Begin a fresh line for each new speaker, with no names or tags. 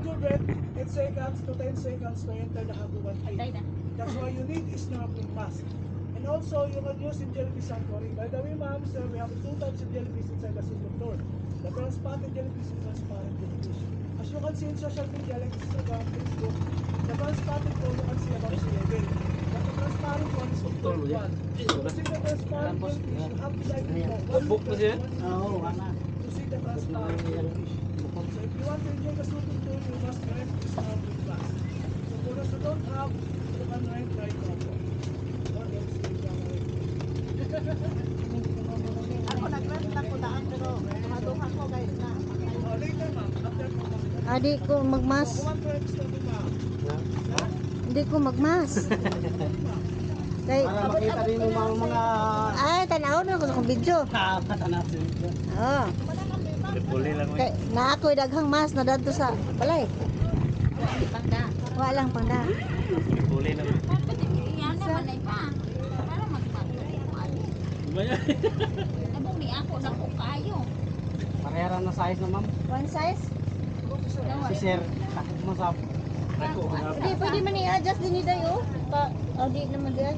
your breath, 8 seconds to 10 seconds to enter the Habuan cave. That's why you need a snorkeling mask. And also, you can use in jellyfish sanctuary. By the way, ma'am, sir, we have 2 types of jellyfish inside the system tour. The transparent jellyfish and transparent jellyfish. As you can see in social media like Instagram, Facebook, the transparent po you can see about sea level. But the transparent one is the third one. To see the transparent jellyfish, you have to dive in
Book mo siya?
Oo, to see the transparent jellyfish. So if you want to enjoy the swimming tour, you must rent this snorkeling class. So for those who don't have, you can rent right now po. Or else you can rent.
Ako nag-rent na ko daan pero maduhan ko guys na.
Oh, later ma'am, after po kami.
Adi ko magmas.
Kuwan po yung story ma'am.
Hindi ko magmas. Kay,
Para makita din mo mga
ay, tanaw na ko sa video.
katanasin.
Oo.
Puli lang mo.
Kay, na ako'y daghang mas na dadto sa balay.
Pangda.
Walang panda.
Puli lang.
Yan naman ay pa. Para magpapalo.
Baya.
Abong ni ako na ko kayo.
Pareharan na size na ma'am.
One size?
Si sir, takot mo sa. Ako,
Hindi, pwede man i-adjust din ni Dayo. Pa, di naman diyan.